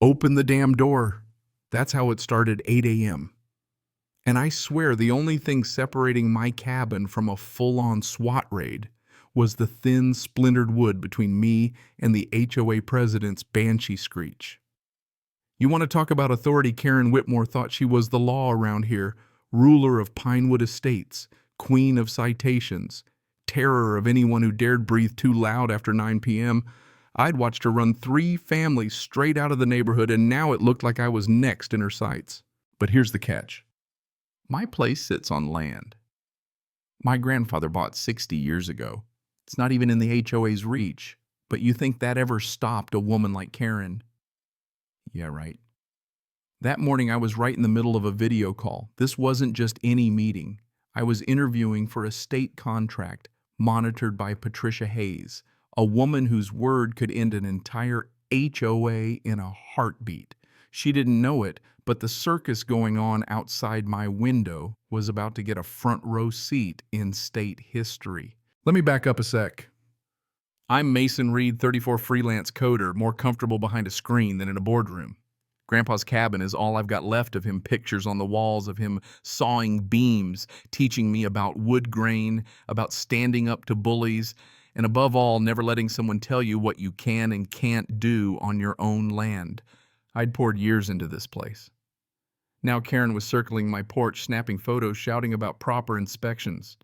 Open the damn door. That's how it started, 8 a.m. And I swear the only thing separating my cabin from a full-on SWAT raid was the thin, splintered wood between me and the HOA president's banshee screech. You want to talk about authority? Karen Whitmore thought she was the law around here, ruler of Pinewood Estates, queen of citations, terror of anyone who dared breathe too loud after 9 p.m. I'd watched her run 3 families straight out of the neighborhood, and now it looked like I was next in her sights. But here's the catch. My place sits on land my grandfather bought 60 years ago. It's not even in the HOA's reach, but you think that ever stopped a woman like Karen? Yeah, right. That morning I was right in the middle of a video call. This wasn't just any meeting. I was interviewing for a state contract monitored by Patricia Hayes, a woman whose word could end an entire HOA in a heartbeat. She didn't know it, but the circus going on outside my window was about to get a front row seat in state history. Let me back up a sec. I'm Mason Reed, 34 freelance coder, more comfortable behind a screen than in a boardroom. Grandpa's cabin is all I've got left of him, pictures on the walls of him sawing beams, teaching me about wood grain, about standing up to bullies, and above all, never letting someone tell you what you can and can't do on your own land. I'd poured years into this place. Now Karen was circling my porch, snapping photos, shouting about proper inspections.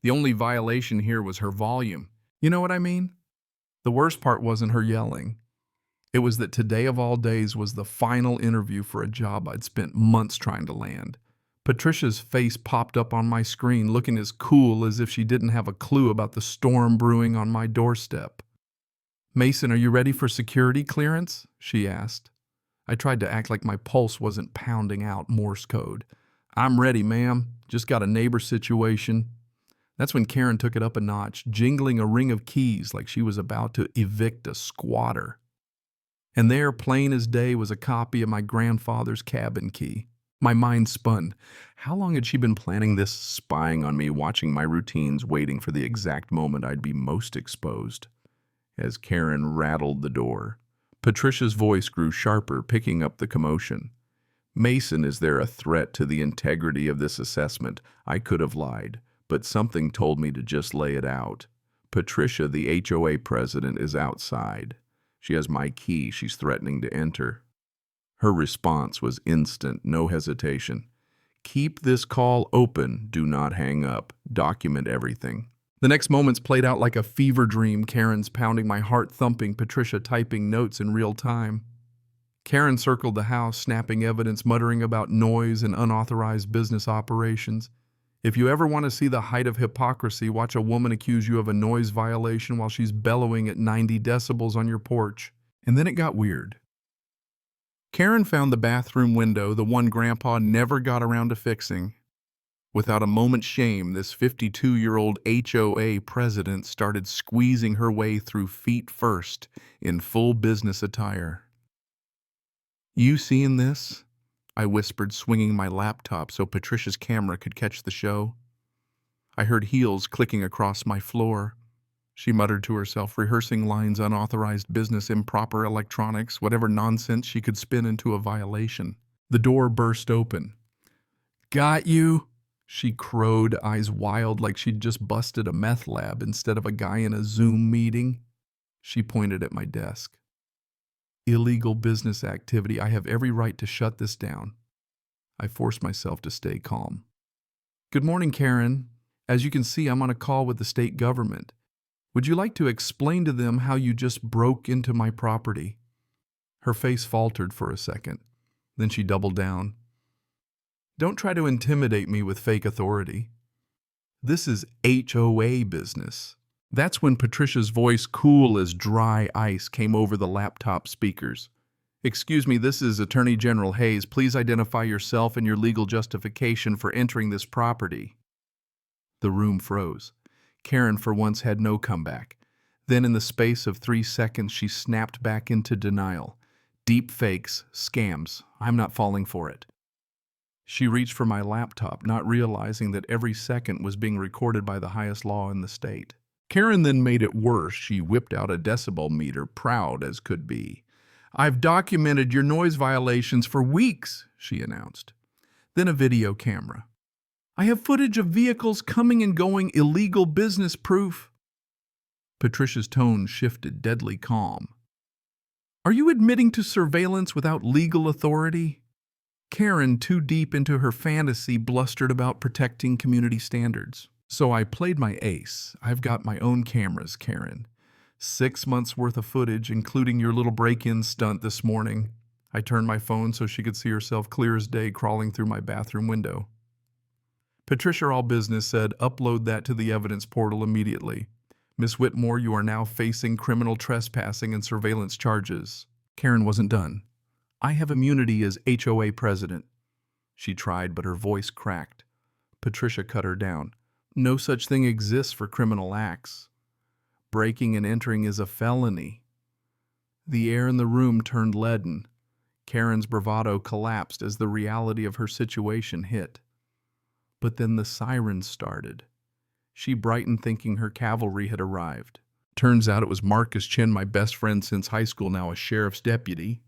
The only violation here was her volume. You know what I mean? The worst part wasn't her yelling. It was that today of all days was the final interview for a job I'd spent months trying to land. Patricia's face popped up on my screen, looking as cool as if she didn't have a clue about the storm brewing on my doorstep. "Mason, are you ready for security clearance?" she asked. I tried to act like my pulse wasn't pounding out Morse code. "I'm ready, ma'am. Just got a neighbor situation." That's when Karen took it up a notch, jingling a ring of keys like she was about to evict a squatter. And there, plain as day, was a copy of my grandfather's cabin key. My mind spun. How long had she been planning this, spying on me, watching my routines, waiting for the exact moment I'd be most exposed? As Karen rattled the door, Patricia's voice grew sharper, picking up the commotion. "Mason, is there a threat to the integrity of this assessment?" I could have lied, but something told me to just lay it out. "Patricia, the HOA president, is outside. She has my key. She's threatening to enter." Her response was instant, no hesitation. "Keep this call open. Do not hang up. Document everything." The next moments played out like a fever dream. Karen's pounding, my heart thumping, Patricia typing notes in real time. Karen circled the house, snapping evidence, muttering about noise and unauthorized business operations. If you ever want to see the height of hypocrisy, watch a woman accuse you of a noise violation while she's bellowing at 90 decibels on your porch. And then it got weird. Karen found the bathroom window, the one Grandpa never got around to fixing. Without a moment's shame, this 52-year-old HOA president started squeezing her way through feet first in full business attire. "You seeing this?" I whispered, swinging my laptop so Patricia's camera could catch the show. I heard heels clicking across my floor. She muttered to herself, rehearsing lines: unauthorized business, improper electronics, whatever nonsense she could spin into a violation. The door burst open. "Got you?" she crowed, eyes wild like she'd just busted a meth lab instead of a guy in a Zoom meeting. She pointed at my desk. "Illegal business activity. I have every right to shut this down." I forced myself to stay calm. "Good morning, Karen. As you can see, I'm on a call with the state government. Would you like to explain to them how you just broke into my property?" Her face faltered for a second. Then she doubled down. "Don't try to intimidate me with fake authority. This is HOA business." That's when Patricia's voice, cool as dry ice, came over the laptop speakers. "Excuse me, this is Attorney General Hayes. Please identify yourself and your legal justification for entering this property." The room froze. Karen, for once, had no comeback. Then, in the space of 3 seconds, she snapped back into denial. "Deep fakes, scams. I'm not falling for it." She reached for my laptop, not realizing that every second was being recorded by the highest law in the state. Karen then made it worse. She whipped out a decibel meter, proud as could be. "I've documented your noise violations for weeks," she announced. Then a video camera. "I have footage of vehicles coming and going, illegal business proof." Patricia's tone shifted, deadly calm. "Are you admitting to surveillance without legal authority?" Karen, too deep into her fantasy, blustered about protecting community standards. "So I played my ace. I've got my own cameras, Karen. 6 months worth of footage, including your little break-in stunt this morning." I turned my phone so she could see herself clear as day crawling through my bathroom window. Patricia All Business said, "Upload that to the evidence portal immediately. Miss Whitmore, you are now facing criminal trespassing and surveillance charges." Karen wasn't done. "I have immunity as HOA president." She tried, but her voice cracked. Patricia cut her down. "No such thing exists for criminal acts. Breaking and entering is a felony." The air in the room turned leaden. Karen's bravado collapsed as the reality of her situation hit. But then the sirens started. She brightened, thinking her cavalry had arrived. Turns out it was Marcus Chen, my best friend since high school, now a sheriff's deputy.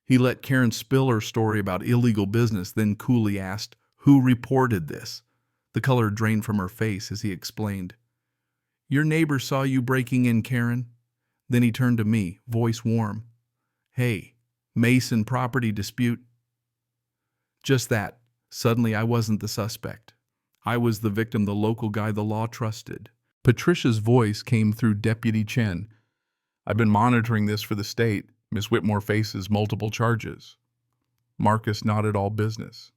He let Karen spill her story about illegal business, then coolly asked, "Who reported this?" The color drained from her face as he explained, "Your neighbor saw you breaking in, Karen." Then he turned to me, voice warm. "Hey, Mason property dispute?" Just that. Suddenly I wasn't the suspect. I was the victim, the local guy the law trusted. Patricia's voice came through Deputy Chen. "I've been monitoring this for the state. Miss Whitmore faces multiple charges." Marcus nodded, all business.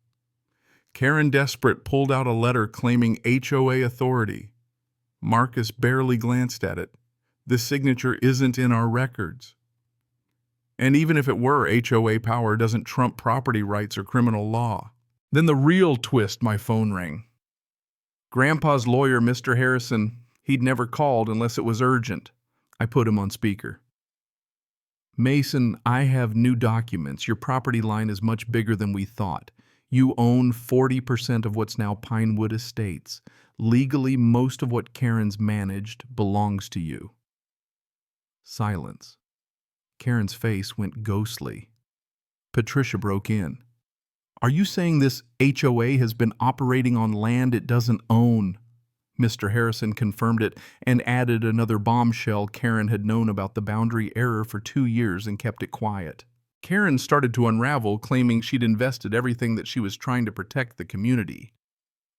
Karen, desperate, pulled out a letter claiming HOA authority. Marcus barely glanced at it. "The signature isn't in our records." "And even if it were, HOA power doesn't trump property rights or criminal law." Then the real twist, my phone rang. Grandpa's lawyer, Mr. Harrison, he'd never called unless it was urgent. I put him on speaker. "Mason, I have new documents. Your property line is much bigger than we thought. You own 40% of what's now Pinewood Estates. Legally, most of what Karen's managed belongs to you." Silence. Karen's face went ghostly. Patricia broke in. "Are you saying this HOA has been operating on land it doesn't own?" Mr. Harrison confirmed it and added another bombshell. Karen had known about the boundary error for 2 years and kept it quiet. Karen started to unravel, claiming she'd invested everything, that she was trying to protect the community.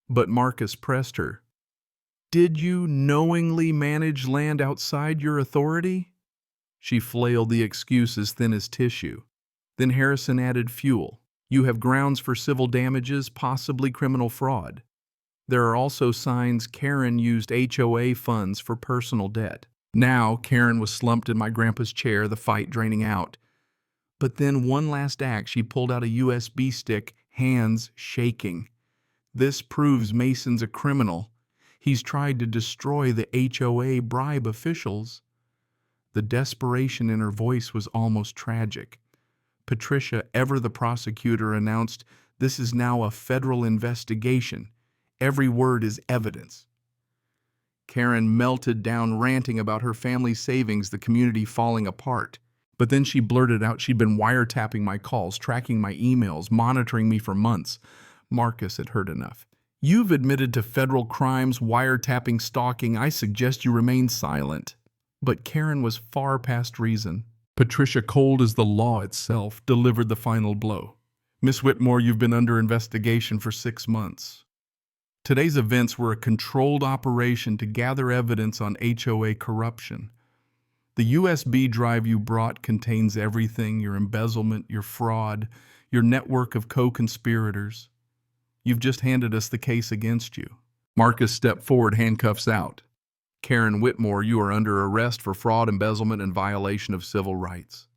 But Marcus pressed her. "Did you knowingly manage land outside your authority?" She flailed the excuse as thin as tissue. Then Harrison added fuel. "You have grounds for civil damages, possibly criminal fraud. There are also signs Karen used HOA funds for personal debt." Now Karen was slumped in my grandpa's chair, the fight draining out. But then one last act, she pulled out a USB stick, hands shaking. "This proves Mason's a criminal. He's tried to destroy the HOA, bribe officials." The desperation in her voice was almost tragic. Patricia, ever the prosecutor, announced, "This is now a federal investigation. Every word is evidence." Karen melted down, ranting about her family's savings, the community falling apart. But then she blurted out she'd been wiretapping my calls, tracking my emails, monitoring me for months. Marcus had heard enough. "You've admitted to federal crimes, wiretapping, stalking. I suggest you remain silent." But Karen was far past reason. Patricia, cold as the law itself, delivered the final blow. "Miss Whitmore, you've been under investigation for 6 months. Today's events were a controlled operation to gather evidence on HOA corruption. The USB drive you brought contains everything: your embezzlement, your fraud, your network of co-conspirators. You've just handed us the case against you." Marcus stepped forward, handcuffs out. "Karen Whitmore, you are under arrest for fraud, embezzlement, and violation of civil rights."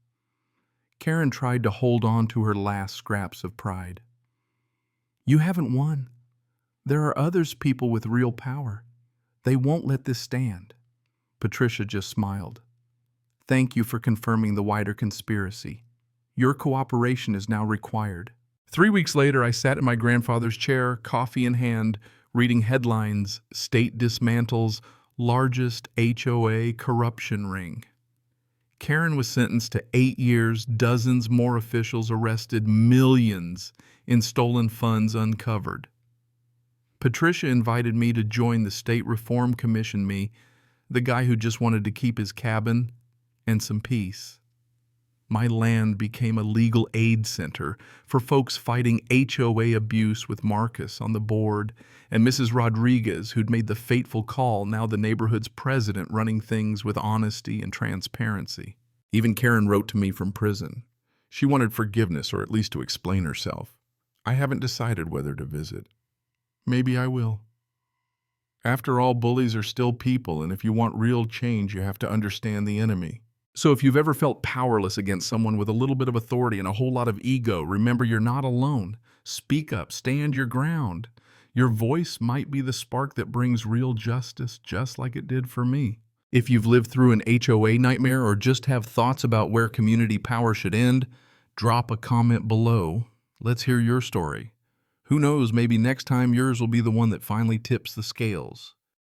Karen tried to hold on to her last scraps of pride. "You haven't won. There are others, people with real power. They won't let this stand." Patricia just smiled. "Thank you for confirming the wider conspiracy. Your cooperation is now required." 3 weeks later, I sat in my grandfather's chair, coffee in hand, reading headlines: "State dismantles largest HOA corruption ring." Karen was sentenced to 8 years, dozens more officials arrested, millions in stolen funds uncovered. Patricia invited me to join the State Reform Commission, the guy who just wanted to keep his cabin and some peace. My land became a legal aid center for folks fighting HOA abuse, with Marcus on the board and Mrs. Rodriguez, who'd made the fateful call, now the neighborhood's president, running things with honesty and transparency. Even Karen wrote to me from prison. She wanted forgiveness, or at least to explain herself. I haven't decided whether to visit. Maybe I will. After all, bullies are still people, and if you want real change, you have to understand the enemy. So if you've ever felt powerless against someone with a little bit of authority and a whole lot of ego, remember you're not alone. Speak up, stand your ground. Your voice might be the spark that brings real justice, just like it did for me. If you've lived through an HOA nightmare or just have thoughts about where community power should end, drop a comment below. Let's hear your story. Who knows, maybe next time yours will be the one that finally tips the scales.